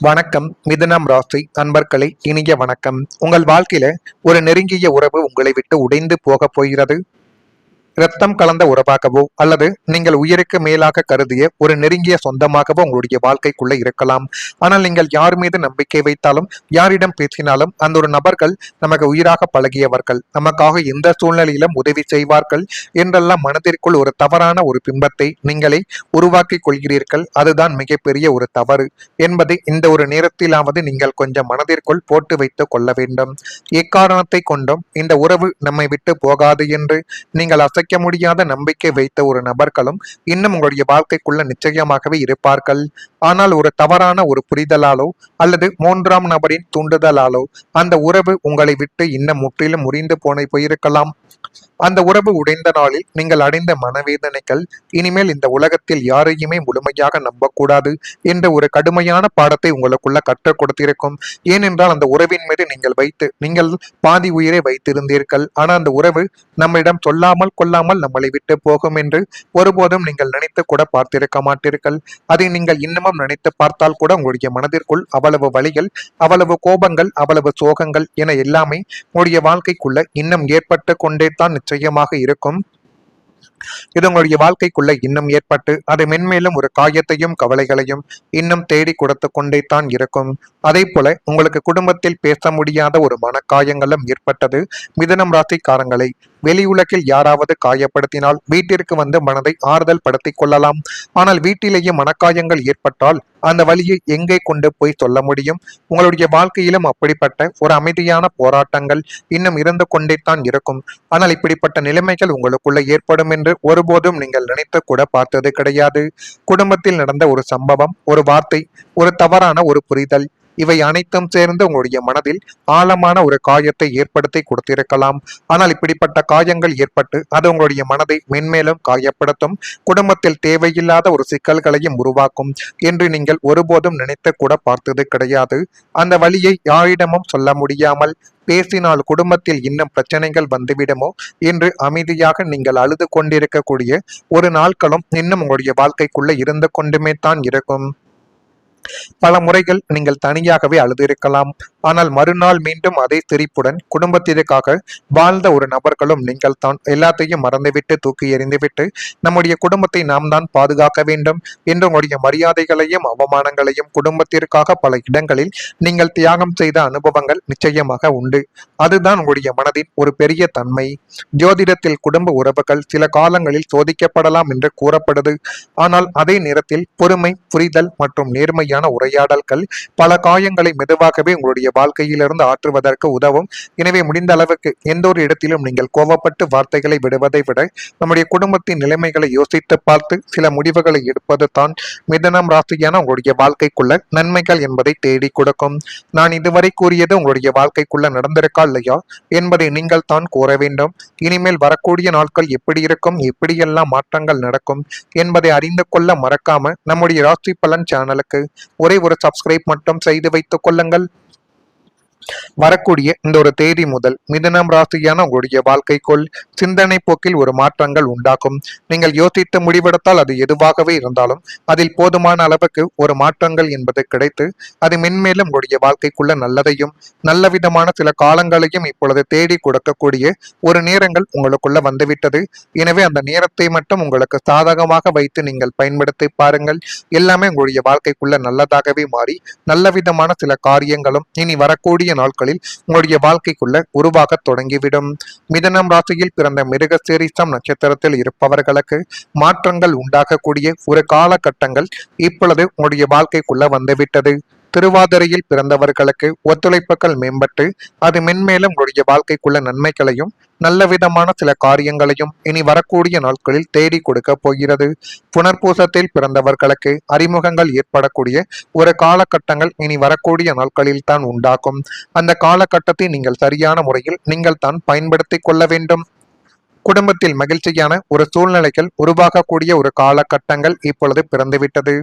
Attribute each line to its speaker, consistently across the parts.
Speaker 1: வணக்கம். மிதுனம் ராசி அன்பர்களே, இனிய வணக்கம். உங்கள் வாழ்க்கையில ஒரு நெருங்கிய உறவு உங்களை விட்டு உடைந்து போக போகிறது. இரத்தம் கலந்த உறவாகவோ அல்லது நீங்கள் உயிருக்கு மேலாக கருதிய ஒரு நெருங்கிய சொந்தமாகவோ உங்களுடைய வாழ்க்கைக்குள்ள இருக்கலாம். ஆனால் நீங்கள் யார் மீது நம்பிக்கை வைத்தாலும், யாரிடம் பேசினாலும் அந்த ஒரு நபர்கள் நமக்கு உயிராக பழகியவர்கள், நமக்காக எந்த சூழ்நிலையிலும் உதவி செய்வார்கள் என்றெல்லாம் மனதிற்குள் ஒரு தவறான ஒரு பிம்பத்தை நீங்களே உருவாக்கி கொள்கிறீர்கள். அதுதான் மிகப்பெரிய ஒரு தவறு என்பதை இந்த ஒரு நேரத்திலாவது நீங்கள் கொஞ்சம் மனதிற்குள் போட்டு வைத்துக் கொள்ள வேண்டும். எக்காரணத்தை கொண்டும் இந்த உறவு நம்மை விட்டு போகாது என்று நீங்கள் அசைக்க முடியாத நம்பிக்கை வைத்த ஒரு நபர்களும் இன்னும் உங்களுடைய வாழ்க்கைக்குள்ள நிச்சயமாகவே இருப்பார்கள். ஆனால் ஒரு தவறான ஒரு புரிதலாலோ அல்லது மூன்றாம் நபரின் தூண்டுதலாலோ அந்த உறவு உங்களை விட்டு இன்னும் முற்றிலும் முறிந்து போயிருக்கலாம். அந்த உறவு உடைந்த நாளில் நீங்கள் அடைந்த மனவேதனைகள், இனிமேல் இந்த உலகத்தில் யாரையுமே முழுமையாக நம்பக்கூடாது என்ற ஒரு கடுமையான பாடத்தை உங்களுக்குள்ள கற்றுக் கொடுத்திருக்கும். ஏனென்றால் அந்த உறவின் மீது நீங்கள் பாதி உயிரை வைத்திருந்தீர்கள். ஆனால் அந்த உறவு நம்மிடம் சொல்லாமல் கொள்ளாமல் நம்மளை விட்டு போகும் என்று ஒருபோதும் நீங்கள் நினைத்து கூட பார்த்திருக்க மாட்டீர்கள். அதை நீங்கள் இன்னமும் நினைத்து பார்த்தால் கூட உங்களுடைய மனதிற்குள் அவ்வளவு வலிகள், அவ்வளவு கோபங்கள், அவ்வளவு சோகங்கள் என எல்லாமே உங்களுடைய வாழ்க்கைக்குள்ள இன்னும் ஏற்பட்டு கொண்டே தான் நிச்சயமாக இருக்கும். இது உங்களுடைய வாழ்க்கைக்குள்ள இன்னும் ஏற்பட்டு அது மென்மேலும் ஒரு காயத்தையும் கவலைகளையும் இன்னும் தேடி கொடுத்து கொண்டே தான் இருக்கும். அதே போல உங்களுக்கு குடும்பத்தில் பேச முடியாத ஒரு மனக்காயங்களும் ஏற்பட்டது. மிதுனம் ராசிக்காரங்களை வெளி உலகில் யாராவது காயப்படுத்தினால் வீட்டிற்கு வந்து மனதை ஆறுதல் படுத்திக் கொள்ளலாம். ஆனால் வீட்டிலேயே மனக்காயங்கள் ஏற்பட்டால் அந்த வழியை எங்கே கொண்டு போய் சொல்ல முடியும்? உங்களுடைய வாழ்க்கையிலும் அப்படிப்பட்ட ஒரு அமைதியான போராட்டங்கள் இன்னும் இருந்து கொண்டே தான் இருக்கும். ஆனால் இப்படிப்பட்ட நிலைமைகள் உங்களுக்குள்ள ஏற்படும் என்று ஒருபோதும் நீங்கள் நினைத்து கூட பார்த்தது கிடையாது. குடும்பத்தில் நடந்த ஒரு சம்பவம், ஒரு வார்த்தை, ஒரு தவறான ஒரு புரிதல், இவை அனைத்தும் சேர்ந்து உங்களுடைய மனதில் ஆழமான ஒரு காயத்தை ஏற்படுத்தி கொடுத்திருக்கலாம். ஆனால் இப்படிப்பட்ட காயங்கள் ஏற்பட்டு அது உங்களுடைய மனதை மென்மேலும் காயப்படுத்தும், குடும்பத்தில் தேவையில்லாத ஒரு சிக்கல்களையும் உருவாக்கும் என்று நீங்கள் ஒருபோதும் நினைத்து கூட பார்த்தது கிடையாது. அந்த வழியை யாரிடமும் சொல்ல முடியாமல் பேசினால் குடும்பத்தில் இன்னும் பிரச்சனைகள் வந்துவிடுமோ என்று அமைதியாக நீங்கள் அழுது கொண்டிருக்கக்கூடிய ஒரு நாட்களும் இன்னும் உங்களுடைய வாழ்க்கைக்குள்ள இருந்து கொண்டுமே தான் இருக்கும். பல முறைகள் நீங்கள் தனியாகவே அழுதிருக்கலாம். ஆனால் மறுநாள் மீண்டும் அதே சிரிப்புடன் குடும்பத்திற்காக வாழ்ந்த ஒரு நபர்களும் நீங்கள் தான். எல்லாத்தையும் மறந்துவிட்டு தூக்கி எறிந்துவிட்டு நம்முடைய குடும்பத்தை நாம் தான் பாதுகாக்க வேண்டும் என்று உங்களுடைய மரியாதைகளையும் அவமானங்களையும் குடும்பத்திற்காக பல இடங்களில் நீங்கள் தியாகம் செய்த அனுபவங்கள் நிச்சயமாக உண்டு. அதுதான் உங்களுடைய மனதின் ஒரு பெரிய தன்மை. ஜோதிடத்தில் குடும்ப உறவுகள் சில காலங்களில் சோதிக்கப்படலாம் என்று கூறப்படுது. ஆனால் அதே நேரத்தில் பொறுமை, புரிதல் மற்றும் நேர்மையான உரையாடல்கள் பல காயங்களை மெதுவாகவே உங்களுடைய வாழ்க்கையிலிருந்து ஆற்றுவதற்கு உதவும். எனவே முடிந்த அளவுக்கு எந்த ஒரு இடத்திலும் நீங்கள் கோபப்பட்டு வார்த்தைகளை விடுவதை விட நம்முடைய குடும்பத்தின் நிலைமைகளை யோசித்து பார்த்து சில முடிவுகளை எடுப்பது தான் மிதுனம் ராசியான உங்களுடைய வாழ்க்கைக்குள்ள நன்மைகள் என்பதை தேடி கொடுக்கும். நான் இதுவரை கூறியது உங்களுடைய வாழ்க்கைக்குள்ள நடந்திருக்கா இல்லையா என்பதை நீங்கள் தான் கூற வேண்டும். இனிமேல் வரக்கூடிய நாட்கள் எப்படி இருக்கும், எப்படியெல்லாம் மாற்றங்கள் நடக்கும் என்பதை அறிந்து கொள்ள மறக்காம நம்முடைய ராசி பலன் சேனலுக்கு ஒரே ஒரு சப்ஸ்கிரைப் மட்டும் செய்து வைத்துக் கொள்ளுங்கள். வரக்கூடிய இந்த ஒரு தேதி முதல் மிதுனம் ராசியான உங்களுடைய வாழ்க்கைக்குள் சிந்தனை போக்கில் ஒரு மாற்றங்கள் உண்டாகும். நீங்கள் யோசித்து முடிவெடுத்தால் அது எதுவாகவே இருந்தாலும் அதில் போதுமான அளவுக்கு ஒரு மாற்றங்கள் என்பது கிடைத்து அது மென்மேலும் உங்களுடைய வாழ்க்கைக்குள்ள நல்லதையும் நல்ல விதமான சில காலங்களையும் இப்பொழுது தேடி கொடுக்கக்கூடிய ஒரு நேரங்கள் உங்களுக்குள்ள வந்துவிட்டது. எனவே அந்த நேரத்தை மட்டும் உங்களுக்கு சாதகமாக வைத்து நீங்கள் பயன்படுத்தி பாருங்கள். எல்லாமே உங்களுடைய வாழ்க்கைக்குள்ள நல்லதாகவே மாறி நல்ல விதமான சில காரியங்களும் இனி வரக்கூடிய நாட்களில் உங்களுடைய வாழ்க்கைக்குள்ள உருவாக தொடங்கிவிடும். மிதுனம் ராசியில் பிறந்த மிருகசீரிஷம் நட்சத்திரத்தில் இருப்பவர்களுக்கு மாற்றங்கள் உண்டாகக்கூடிய ஒரு காலகட்டங்கள் இப்பொழுது உங்களுடைய வாழ்க்கைக்குள்ள வந்துவிட்டது. திருவாதிரையில் பிறந்தவர்களுக்கு ஒத்துழைப்புகள் மேம்பட்டு அது மென்மேலும் உங்களுடைய வாழ்க்கைக்குள்ள நன்மைகளையும் நல்ல விதமான சில காரியங்களையும் இனி வரக்கூடிய நாட்களில் தேடி கொடுக்க போகிறது. புனர்பூசத்தில் பிறந்தவர்களுக்கு அறிமுகங்கள் ஏற்படக்கூடிய ஒரு காலகட்டங்கள் இனி வரக்கூடிய நாட்களில் தான் உண்டாகும். அந்த காலகட்டத்தை நீங்கள் சரியான முறையில் நீங்கள் தான் பயன்படுத்தி கொள்ள வேண்டும். குடும்பத்தில் மகிழ்ச்சியான ஒரு சூழ்நிலைகள் உருவாகக்கூடிய ஒரு காலகட்டங்கள் இப்பொழுது பிறந்துவிட்டது.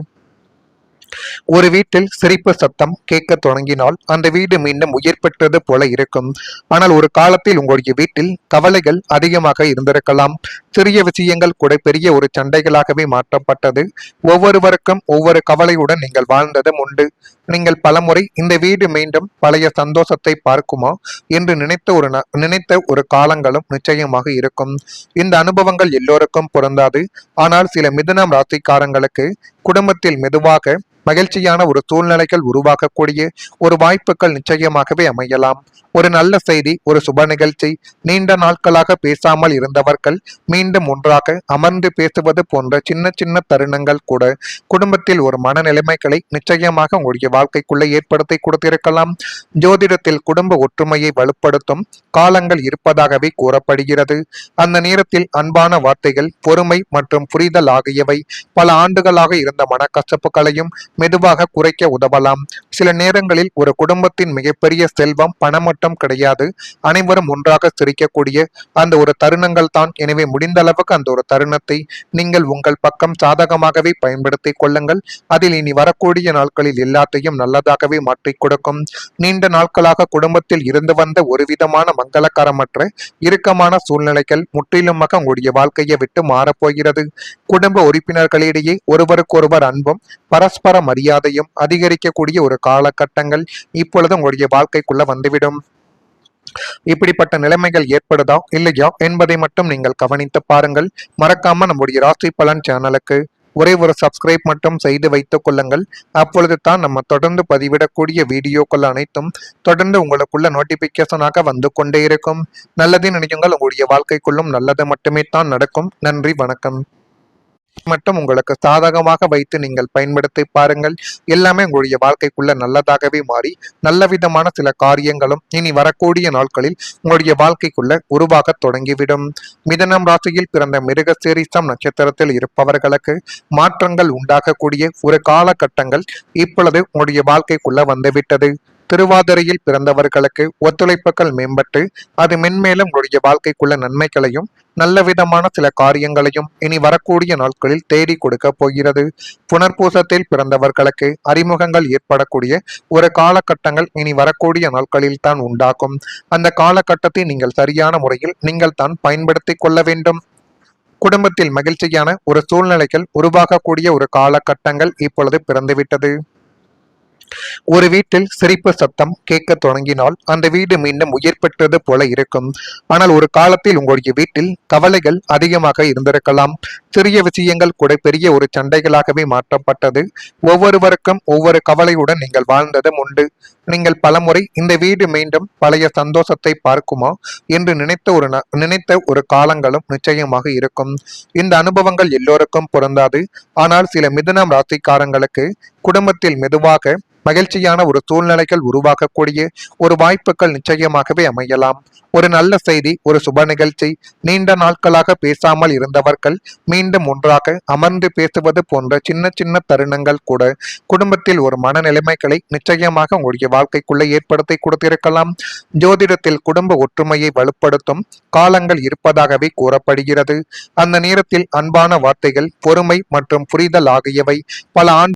Speaker 1: ஒரு வீட்டில் சிரிப்பு சத்தம் கேட்க தொடங்கினால் அந்த வீடு மீண்டும் உயிர் பெற்றது போல இருக்கும். ஆனால் ஒரு காலத்தில் உங்களுடைய வீட்டில் கவலைகள் அதிகமாக இருந்திருக்கலாம். சிறிய விஷயங்கள் கூட பெரிய ஒரு சண்டைகளாகவே மாற்றப்பட்டது. ஒவ்வொருவருக்கும் ஒவ்வொரு கவலையுடன் நீங்கள் வாழ்ந்ததும் உண்டு. நீங்கள் பலமுறை இந்த வீடு மீண்டும் பழைய சந்தோஷத்தை பார்க்குமா என்று நினைத்த ஒரு காலங்களும் நிச்சயமாக இருக்கும். இந்த அனுபவங்கள் எல்லோருக்கும் பொருந்தாது. ஆனால் சில மிதுனம் ராசிக்காரங்களுக்கு குடும்பத்தில் மெதுவாக மகிழ்ச்சியான ஒரு சூழ்நிலைகள் உருவாக்கக்கூடிய ஒரு வாய்ப்புகள் நிச்சயமாகவே அமையலாம். ஒரு நல்ல செய்தி, ஒரு சுப நிகழ்ச்சி, நீண்ட நாட்களாக பேசாமல் இருந்தவர்கள் மீண்டும் ஒன்றாக அமர்ந்து பேசுவது போன்ற சின்ன சின்ன தருணங்கள் கூட குடும்பத்தில் ஒரு மனநிலைமைகளை நிச்சயமாக உங்களுடைய வாழ்க்கைக்குள்ளே ஏற்படுத்தி கொடுத்திருக்கலாம். ஜோதிடத்தில் குடும்ப ஒற்றுமையை வலுப்படுத்தும் காலங்கள் இருப்பதாகவே கூறப்படுகிறது. அந்த நேரத்தில் அன்பான வார்த்தைகள், பொறுமை மற்றும் புரிதல் ஆகியவை பல ஆண்டுகளாக இருந்த மனக்கசப்புகளையும் மெதுவாக குறைக்க உதவலாம். சில நேரங்களில் ஒரு குடும்பத்தின் மிகப்பெரிய செல்வம் பணம் மட்டும் கிடையாது, அனைவரும் ஒன்றாக சிரிக்கக்கூடிய அந்த ஒரு தருணங்கள் தான். எனவே முடிந்த அளவுக்கு அந்த ஒரு தருணத்தை நீங்கள் உங்கள் பக்கம் சாதகமாகவே பயன்படுத்திக் கொள்ளுங்கள். அதில் இனி வரக்கூடிய நாட்களில் எல்லாத்தையும் நல்லதாகவே மாற்றிக் கொடுக்கும். நீண்ட நாட்களாக குடும்பத்தில் இருந்து வந்த ஒரு விதமான மங்களகரமற்ற இறுக்கமான சூழ்நிலைகள் முற்றிலுமாக உங்களுடைய வாழ்க்கையை விட்டு மாறப்போகிறது. குடும்ப உறுப்பினர்களிடையே ஒருவருக்கொருவர் அன்பும் பரஸ்பர மரியாதையும் அதிகரிக்கக்கூடிய ஒரு காலகட்டங்கள் இப்பொழுது உங்களுடைய வாழ்க்கைக்குள்ள வந்துவிடும். இப்படிப்பட்ட நிலைமைகள் ஏற்படுதா இல்லையா என்பதை மட்டும் நீங்கள் கவனித்து பாருங்கள். மறக்காம நம்முடைய ராசி பலன் சேனலுக்கு ஒரே ஒரு சப்ஸ்கிரைப் மட்டும் செய்து வைத்துக் கொள்ளுங்கள். அப்பொழுது தான் நம்ம தொடர்ந்து பதிவிடக்கூடிய வீடியோக்கள் அனைத்தும் தொடர்ந்து உங்களுக்குள்ள நோட்டிபிகேஷனாக வந்து கொண்டே இருக்கும். நல்லதே நினையுங்கள், உங்களுடைய வாழ்க்கைக்குள்ளும் நல்லது மட்டுமே தான் நடக்கும். நன்றி, வணக்கம். மட்டும் உங்களுக்கு சாதகமாக வைத்து நீங்கள் பயன்படுத்தி பாருங்கள். எல்லாமே உங்களுடைய வாழ்க்கைக்குள்ள நல்லதாகவே மாறி நல்ல விதமான சில காரியங்களும் இனி வரக்கூடிய நாட்களில் உங்களுடைய வாழ்க்கைக்குள்ள உருவாக தொடங்கிவிடும். மிதனம் ராசியில் பிறந்த மிருகசீரிஷம் நட்சத்திரத்தில் இருப்பவர்களுக்கு மாற்றங்கள் உண்டாகக்கூடிய ஒரு காலகட்டங்கள் இப்பொழுது உங்களுடைய வாழ்க்கைக்குள்ள வந்துவிட்டது. திருவாதிரையில் பிறந்தவர்களுக்கு ஒத்துழைப்புகள் மேம்பட்டு அது மென்மேலும் உங்களுடைய வாழ்க்கைக்குள்ள நன்மைகளையும் நல்ல விதமான சில காரியங்களையும் இனி வரக்கூடிய நாட்களில் தேடி கொடுக்க போகிறது. புனர்பூசத்தில் பிறந்தவர்களுக்கு அறிமுகங்கள் ஏற்படக்கூடிய ஒரு காலகட்டங்கள் இனி வரக்கூடிய நாட்களில் தான் உண்டாகும். அந்த காலகட்டத்தை நீங்கள் சரியான முறையில் நீங்கள் தான் பயன்படுத்தி கொள்ள வேண்டும். குடும்பத்தில் மகிழ்ச்சியான ஒரு சூழ்நிலைகள் உருவாகக்கூடிய ஒரு காலகட்டங்கள் இப்பொழுது பிறந்துவிட்டது. ஒரு வீட்டில் சிரிப்பு சத்தம் கேட்க தொடங்கினால் அந்த வீடு மீண்டும் உயிர் பெற்றது போல இருக்கும். ஆனால் ஒரு காலத்தில் உங்களுடைய வீட்டில் கவலைகள் அதிகமாக இருந்திருக்கலாம். சிறிய விஷயங்கள் கூட பெரிய ஒரு சண்டைகளாகவே மாற்றப்பட்டது. ஒவ்வொருவருக்கும் ஒவ்வொரு கவலையுடன் நீங்கள் வாழ்ந்ததும் உண்டு. நீங்கள் பலமுறை இந்த வீடு மீண்டும் பழைய சந்தோஷத்தை பார்க்குமா என்று நினைத்த ஒரு காலங்களும் நிச்சயமாக இருக்கும். இந்த அனுபவங்கள் எல்லோருக்கும் பொருந்தாது. ஆனால் சில மிதுனம் ராசிக்காரங்களுக்கு குடும்பத்தில் மெதுவாக மகிழ்ச்சியான ஒரு சூழ்நிலைகள் உருவாக்கக்கூடிய ஒரு வாய்ப்புகள் நிச்சயமாகவே அமையலாம். ஒரு நல்ல செய்தி, ஒரு சுப நிகழ்ச்சி, நீண்ட நாட்களாக பேசாமல் இருந்தவர்கள் மீண்டும் ஒன்றாக அமர்ந்து பேசுவது போன்ற சின்ன சின்ன தருணங்கள் கூட குடும்பத்தில் ஒரு மனநிலைமைகளை நிச்சயமாக உங்களுடைய வாழ்க்கைக்குள்ளே ஏற்படுத்தி கொடுத்திருக்கலாம். ஜோதிடத்தில் குடும்ப ஒற்றுமையை வலுப்படுத்தும் காலங்கள் இருப்பதாகவே கூறப்படுகிறது. அந்த நேரத்தில் அன்பான வார்த்தைகள், பொறுமை மற்றும் புரிதல் ஆகியவை பல